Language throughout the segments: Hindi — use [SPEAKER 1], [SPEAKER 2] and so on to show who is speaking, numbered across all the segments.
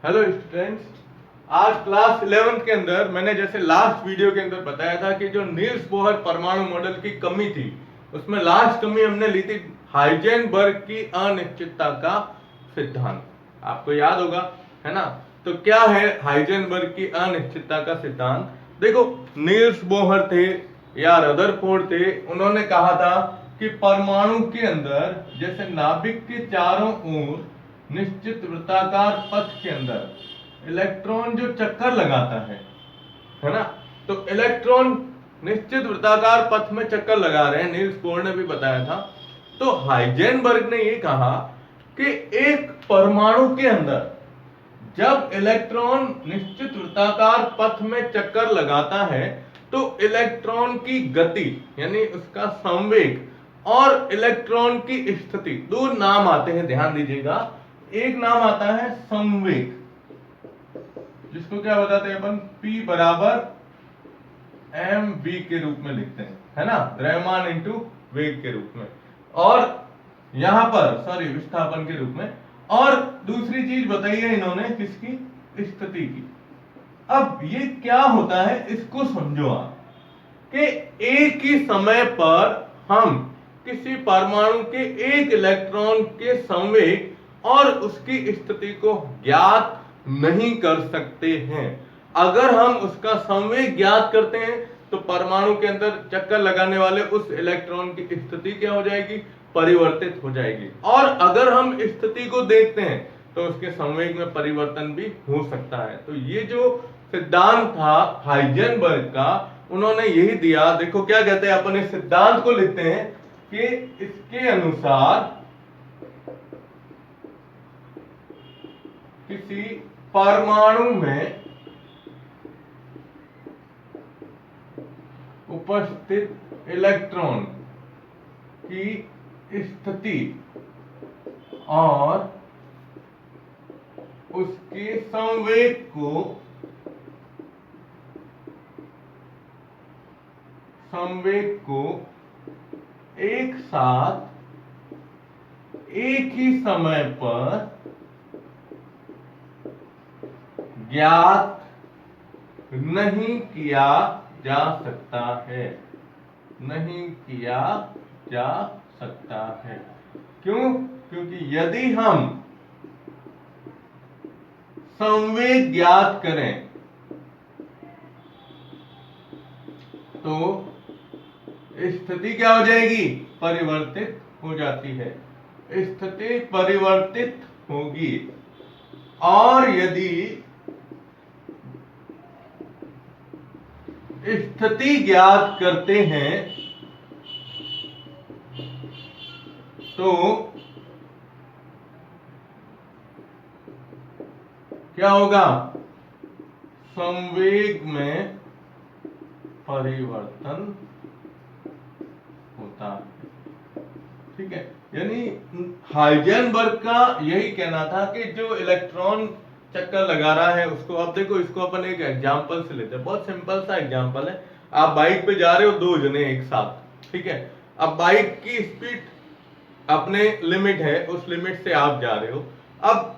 [SPEAKER 1] हेलो स्टूडेंट्स, आज क्लास 11 के अंदर मैंने जैसे लास्ट वीडियो के अंदर बताया था कि जो नील्स बोहर परमाणु मॉडल की कमी थी, उसमें लास्ट कमी हमने ली थी हाइजेनबर्ग की अनिश्चितता का सिद्धांत। आपको याद होगा, है ना? तो क्या है हाइजेनबर्ग की अनिश्चितता का सिद्धांत? देखो, नील्स बोहर थे या रदरफोर्ड थे, उन्होंने कहा था कि परमाणु के अंदर जैसे नाभिक के चारों ओर निश्चित वृत्ताकार पथ के अंदर इलेक्ट्रॉन जो चक्कर लगाता है ना? तो इलेक्ट्रॉन निश्चित वृत्ताकार पथ में चक्कर लगा रहे हैं, नील्स बोहर ने भी बताया था। तो हाइजेनबर्ग ने ये कहा कि एक परमाणु के अंदर जब इलेक्ट्रॉन निश्चित वृत्ताकार पथ में चक्कर लगाता है तो इलेक्ट्रॉन की गति यानी उसका संवेग और इलेक्ट्रॉन की स्थिति, दो नाम आते हैं, ध्यान दीजिएगा। एक नाम आता है संवेग, जिसको क्या बताते हैं अपन? P बराबर mv के रूप में लिखते हैं, है ना? द्रव्यमान इंटू वेग के रूप में, और यहां पर विस्थापन के रूप में। और दूसरी चीज बताई है इन्होंने, किसकी? स्थिति की। अब ये क्या होता है, इसको समझो आप कि एक ही समय पर हम किसी परमाणु के एक इलेक्ट्रॉन के संवेग और उसकी स्थिति को ज्ञात नहीं कर सकते हैं। अगर हम उसका संवेग ज्ञात करते हैं तो परमाणु के अंदर चक्कर लगाने वाले उस इलेक्ट्रॉन की स्थिति क्या हो जाएगी? परिवर्तित हो जाएगी। और अगर हम स्थिति को देखते हैं तो उसके संवेग में परिवर्तन भी हो सकता है। तो ये जो सिद्धांत था हाइजेनबर्ग का, उन्होंने यही दिया। देखो क्या कहते हैं, अपन इस सिद्धांत को लिखते हैं कि इसके अनुसार किसी परमाणु में उपस्थित इलेक्ट्रॉन की स्थिति और उसके संवेग को एक साथ एक ही समय पर ज्ञात नहीं किया जा सकता है। नहीं किया जा सकता है। क्यों? क्योंकि यदि हम संवेग ज्ञात करें तो स्थिति क्या हो जाएगी? परिवर्तित हो जाती है। स्थिति परिवर्तित होगी। और यदि स्थिति ज्ञात करते हैं तो क्या होगा? संवेग में परिवर्तन होता है। ठीक है, यानी हाइजेनबर्ग का यही कहना था कि जो इलेक्ट्रॉन चक्कर लगा रहा है उसको, अब देखो इसको अपन एक एग्जांपल से लेते हैं। बहुत सिंपल सा एग्जांपल है। आप बाइक पे जा रहे हो, दो जने एक साथ, ठीक है? अब बाइक की स्पीड अपने लिमिट है, उस लिमिट से आप जा रहे हो। अब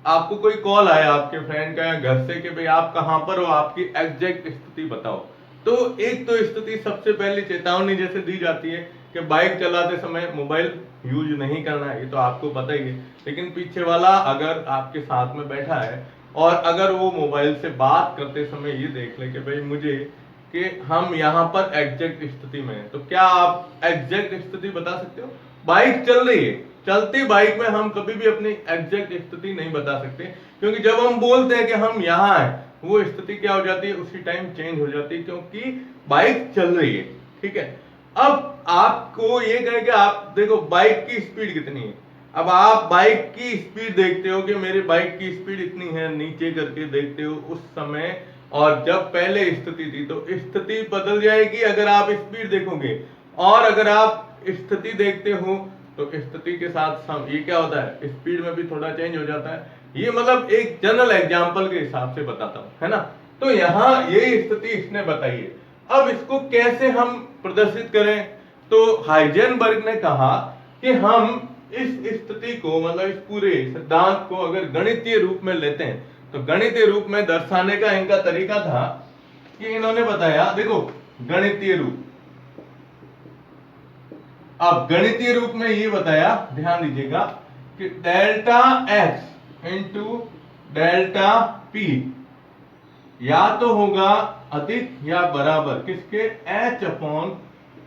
[SPEAKER 1] आपको कोई कॉल आया आपके फ्रेंड का या घर से कि भाई आप कहां पर हो, आपकी एग्जैक्ट स्थिति बताओ। तो एक तो स्थिति सबसे पहले चेतावनी जैसे दी जाती है कि बाइक चलाते समय मोबाइल यूज नहीं करना है, ये तो आपको पता ही है। लेकिन पीछे वाला अगर आपके साथ में बैठा है और अगर वो मोबाइल से बात करते समय ये देख ले कि भाई मुझे कि हम यहाँ पर एग्जैक्ट स्थिति में हैं, तो क्या आप एग्जैक्ट स्थिति बता सकते हो? बाइक चल रही है, चलती बाइक में हम कभी भी अपनी एग्जैक्ट स्थिति नहीं बता सकते, क्योंकि जब हम बोलते हैं कि हम यहाँ हैं, वो स्थिति क्या हो जाती है? उसी टाइम चेंज हो जाती है, क्योंकि बाइक चल रही है। ठीक है, अब आपको ये कहें कि आप देखो बाइक की स्पीड कितनी है। अब आप बाइक की स्पीड देखते हो कि मेरी बाइक की स्पीड इतनी है, नीचे करके देखते हो उस समय, और जब पहले स्थिति थी तो स्थिति बदल जाएगी अगर आप स्पीड देखोगे, और अगर आप स्थिति देखते हो तो स्थिति के साथ ये क्या होता है? स्पीड में भी थोड़ा चेंज हो जाता है। ये मतलब एक जनरल एग्जांपल के हिसाब से बताता हूं, है ना? तो यहाँ ये स्थिति इसने बताई है। अब इसको कैसे हम प्रदर्शित करें? तो हाइजेनबर्ग ने कहा कि हम इस स्थिति को, मतलब इस पूरे सिद्धांत को अगर गणितीय रूप में लेते हैं तो गणितीय रूप में दर्शाने का इनका तरीका था कि इन्होंने बताया, देखो गणितीय रूप, अब गणितीय रूप में ये बताया, ध्यान दीजिएगा कि delta x into delta P या तो होगा अधिक या बराबर किसके, h अपॉन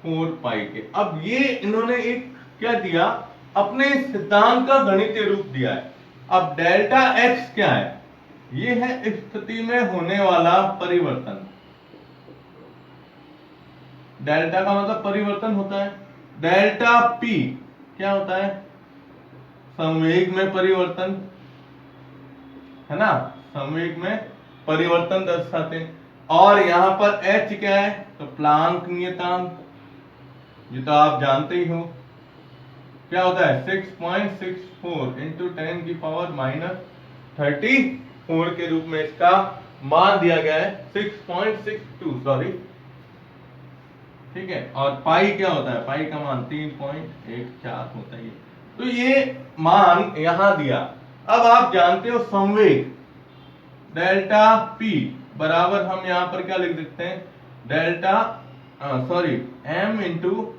[SPEAKER 1] 4 पाई के। अब ये इन्होंने एक क्या दिया, अपने सिद्धांत का गणितीय रूप दिया है। अब डेल्टा x क्या है, ये है स्थिति में होने वाला परिवर्तन। डेल्टा का मतलब परिवर्तन होता है, डेल्टा p क्या होता है, संवेग में परिवर्तन, है ना, संवेग में परिवर्तन दर्शाते हैं। और यहां पर h क्या है, तो प्लांक नियतांक, ये तो आप जानते ही हो क्या होता है, 6.64 इंटू 10 की पावर -34 के रूप में इसका मान दिया गया है, 6.62 सॉरी, ठीक है। और पाई क्या होता है, पाई का मान 3.14 होता है। तो ये मान यहां दिया। अब आप जानते हो संवेग डेल्टा p बराबर हम यहां पर क्या लिख सकते हैं, delta sorry m into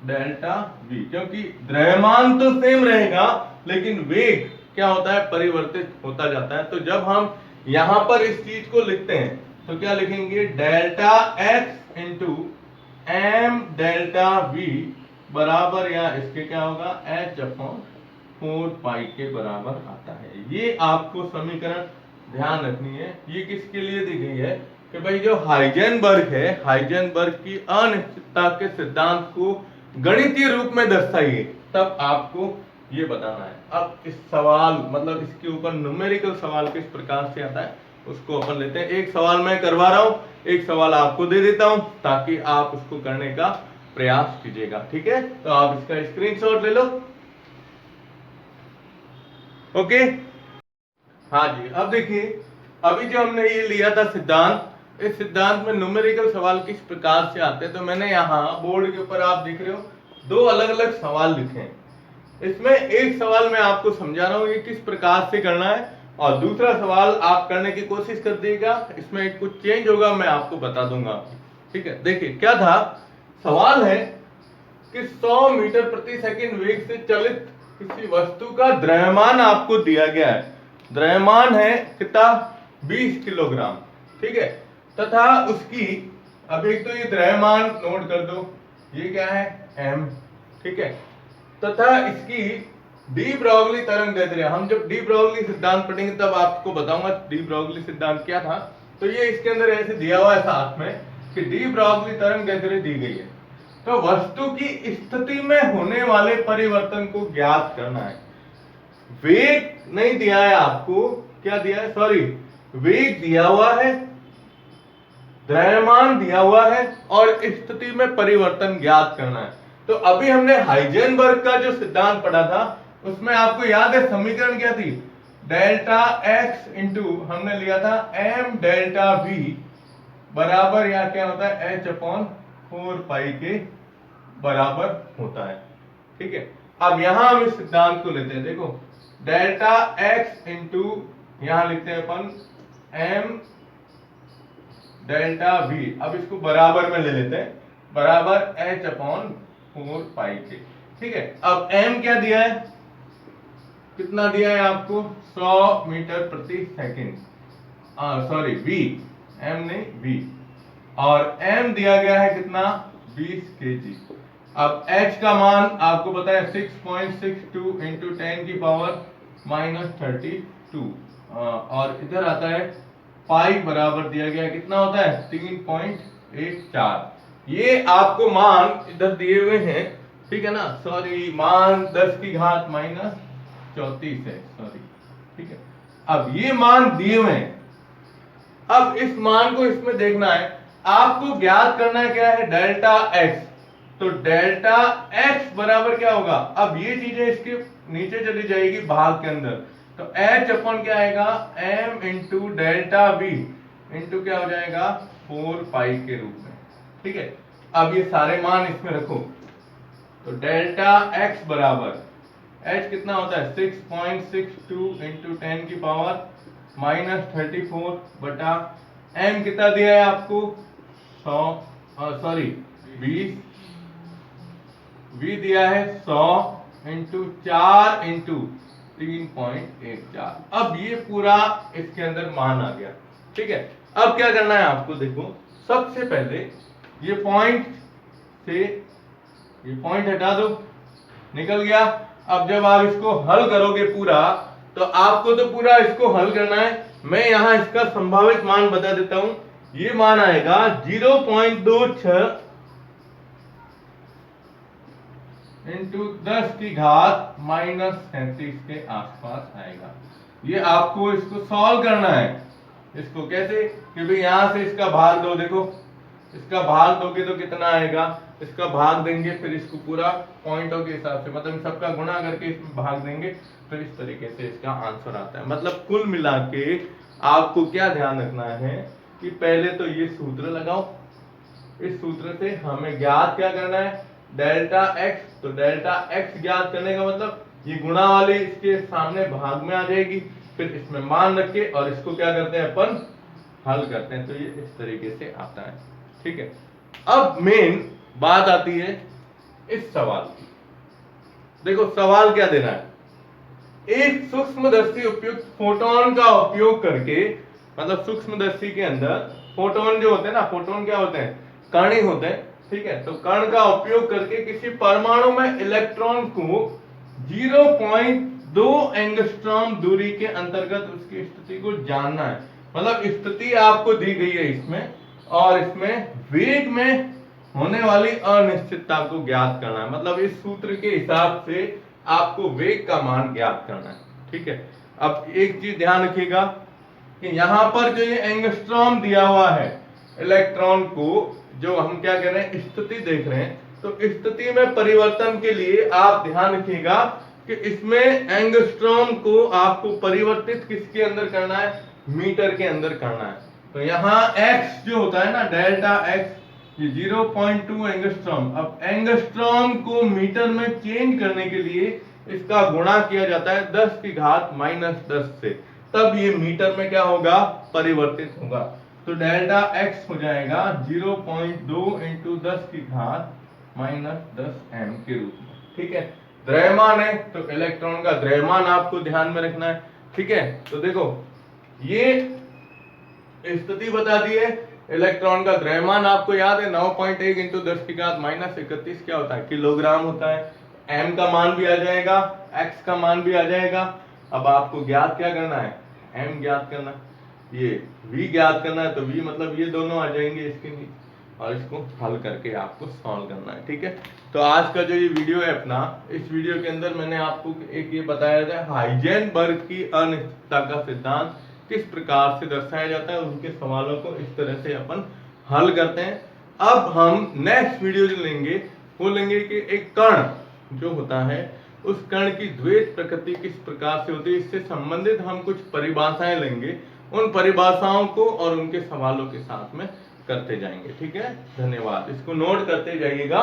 [SPEAKER 1] delta v, क्योंकि द्रव्यमान तो सेम रहेगा लेकिन वेग क्या होता है, परिवर्तित होता जाता है। तो जब हम यहां पर इस चीज को लिखते हैं तो क्या लिखेंगे, delta x into m delta v बराबर, या इसके क्या होगा, h अपॉन 4 पाई के बराबर आता है। ये आपको समीकरण ध्यान रखनी है। ये किसके लिए दी गई है कि भाई जो हाइजेनबर्ग है, हाइजेनबर्ग की अनिश्चितता के सिद्धांत को गणितीय रूप में दर्शाइए, तब आपको ये बताना है। अब इस सवाल मतलब इसके ऊपर न्यूमेरिकल सवाल किस प्रकार से आता है उसको अपन लेते हैं। एक सवाल मैं करवा रहा हूं, एक सवाल आपको दे देता हूं ताकि आप उसको करने का प्रयास कीजिएगा, ठीक है। तो आप इसका स्क्रीनशॉट ले लो। ओके, हाँ जी। अब देखिए, अभी जो हमने ये लिया था सिद्धांत, इस सिद्धांत में न्यूमेरिकल सवाल किस प्रकार से आते हैं। तो मैंने यहाँ बोर्ड के ऊपर आप देख रहे हो 2 अलग अलग सवाल लिखे हैं। इसमें एक सवाल मैं आपको समझा रहा हूँ ये किस प्रकार से करना है, और दूसरा सवाल आप करने की कोशिश कर दीजिएगा। इसमें कुछ चेंज होगा, मैं आपको बता दूंगा, ठीक है। देखिए क्या था, सवाल है कि 100 मीटर प्रति सेकंड वेग से चलित किसी वस्तु का द्रव्यमान आपको दिया गया है। द्रव्यमान है कितना, 20 किलोग्राम, ठीक है। तथा उसकी, अब एक तो ये द्रव्यमान नोट कर दो, ये क्या है, m, ठीक है। तथा इसकी डी ब्रॉगली तरंग दैर्ध्य, हम जब डी ब्रॉगली सिद्धांत पढ़ेंगे तब आपको बताऊंगा डी ब्रॉगली सिद्धांत क्या था। तो ये इसके अंदर ऐसे दिया हुआ है साथ में कि डी ब्रॉगली तरंग दैर्ध्य दी गई है। तो वस्तु की स्थिति में होने वाले परिवर्तन को ज्ञात करना है। वेग नहीं दिया है आपको, क्या दिया है, सॉरी, वेग दिया हुआ है, द्रव्यमान दिया हुआ है और स्थिति में परिवर्तन ज्ञात करना है। तो अभी हमने हाइजेनबर्ग का जो सिद्धांत पढ़ा था उसमें आपको याद है समीकरण क्या थी, डेल्टा x इंटू हमने लिया था m डेल्टा v बराबर, या क्या होता है, h अपॉन 4 पाई के बराबर होता है, ठीक है। अब यहां हम इस सिद्धांत को लेते हैं, देखो डेल्टा x इंटू यहां लिखते हैं अपन m डेल्टा v, अब इसको बराबर में ले लेते हैं, बराबर h अपॉन 4 पाई के, ठीक है। अब m क्या दिया है, कितना दिया है आपको, 100 मीटर प्रति सेकंड, सॉरी v, m नहीं v, और m दिया गया है कितना, 20 kg। अब h का मान आपको पता है 6.62 इंटू 10 की पावर -32, और इधर आता है पाई बराबर दिया गया कितना होता है, 3.14। ये आपको मान इधर दिए हुए हैं, ठीक है ना, सॉरी मान 10 की घात -34 है, सॉरी, ठीक है। अब ये मान दिए हुए हैं, अब इस मान को इसमें देखना है, आपको ज्ञात करना है क्या है, डेल्टा x। तो डेल्टा x बराबर क्या होगा, अब ये चीजें इसके नीचे चली जाएगी भाग के अंदर, तो h अपन क्या आएगा, m into delta v into क्या हो जाएगा, 4 पाई के रूप में, ठीक है। अब ये सारे मान इसमें रखो, तो डेल्टा x बराबर h कितना होता है, 6.62 इंटू 10 की पावर -34 बटा m कितना दिया है आपको 20, v दिया है 100 इंटू 4 इंटू 3.14। अब ये पूरा इसके अंदर मान आ गया, ठीक है। अब क्या करना है आपको, देखो सबसे पहले ये पॉइंट से ये पॉइंट हटा दो, निकल गया। अब जब आप इसको हल करोगे पूरा, तो आपको तो पूरा इसको हल करना है। मैं यहां इसका संभावित मान बता देता हूं। ये मान आएगा 0.26 इंटू 10 की घात -37 के आसपास आएगा। ये आपको इसको सॉल्व करना है। इसको कैसे, कि भाई यहां से इसका भाग दो, देखो इसका भाग दोगे तो कितना आएगा, इसका भाग देंगे, फिर इसको पूरा पॉइंटों के हिसाब से मतलब सबका गुणा करके इसमें भाग देंगे, फिर इस तरीके से इसका आंसर आता है। मतलब कुल मिला के आपको क्या ध्यान रखना है कि पहले तो ये सूत्र लगाओ। इस सूत्र से हमें ज्ञात क्या करना है, डेल्टा एक्स। तो डेल्टा एक्स ज्ञात करने का मतलब ये गुणा वाली इसके सामने भाग में आ जाएगी, फिर इसमें मान रख के और इसको क्या करते हैं अपन हल करते हैं। तो ये इस तरीके से आता है, ठीक है। अब मेन बात आती है इस सवाल की। देखो सवाल क्या देना है, एक सूक्ष्मदर्शी उपयुक्त फोटोन का उपयोग करके, मतलब सूक्ष्मदर्शी के अंदर फोटोन जो होते हैं ना, फोटोन क्या होते हैं, कण ही होते हैं, ठीक है। तो कण का उपयोग करके किसी परमाणु में इलेक्ट्रॉन को 0.2 एंगस्ट्रॉम दूरी के अंतर्गत उसकी स्थिति को जानना है। मतलब स्थिति आपको दी गई है इसमें, और इसमें वेग में होने वाली अनिश्चितता को ज्ञात करना है। मतलब इस सूत्र के हिसाब से आपको वेग का मान ज्ञात करना है, ठीक है। अब एक चीज ध्यान रखिएगा कि यहां पर जो ये एंगस्ट्रॉम दिया हुआ है, इलेक्ट्रॉन को जो हम क्या कह रहे हैं स्थिति देख रहे हैं, तो स्थिति में परिवर्तन के लिए आप ध्यान रखिएगा कि इसमें एंगस्ट्रॉम को आपको परिवर्तित किसके अंदर करना है, मीटर के अंदर करना है। तो यहाँ x जो होता है ना, डेल्टा x, ये 0.2 एंगस्ट्रॉम। अब एंगस्ट्रॉम को मीटर में चेंज करने के लिए इसका गुणा किया जाता है 10 की घात -10 से, तब ये मीटर में क्या होगा, परिवर्तित होगा। तो डेल्टा x हो जाएगा 0.2 इंटू 10 की घात -10 m के रूप में, ठीक है। द्रव्यमान है तो इलेक्ट्रॉन का द्रव्यमान आपको ध्यान में रखना है, ठीक है। तो देखो ये स्थिति बता दी है, इलेक्ट्रॉन का द्रव्यमान आपको याद है 9.1 इंटू 10 की घात -31 क्या होता है, किलोग्राम होता है। m का मान भी आ जाएगा, x का मान भी आ जाएगा। अब आपको ज्ञात क्या करना है, m ज्ञात करना है, ये v ज्ञात करना है। तो v मतलब ये दोनों आ जाएंगे इसके नीचे, और इसको हल करके आपको सॉल्व करना है, ठीक है। तो आज का जो ये वीडियो है अपना, इस वीडियो के अंदर मैंने आपको एक ये बताया था हाइजेनबर्ग की अनिश्चितता का सिद्धांत किस प्रकार से दर्शाया जाता है, उनके सवालों को इस तरह से अपन हल करते हैं। अब हम नेक्स्ट वीडियो जो लेंगे वो लेंगे कि एक कण जो होता है, उस कण की द्वैत प्रकृति किस प्रकार से होती है, इससे संबंधित हम कुछ परिभाषाएं लेंगे। उन परिभाषाओं को और उनके सवालों के साथ में करते जाएंगे, ठीक है। धन्यवाद, इसको नोट करते जाइएगा।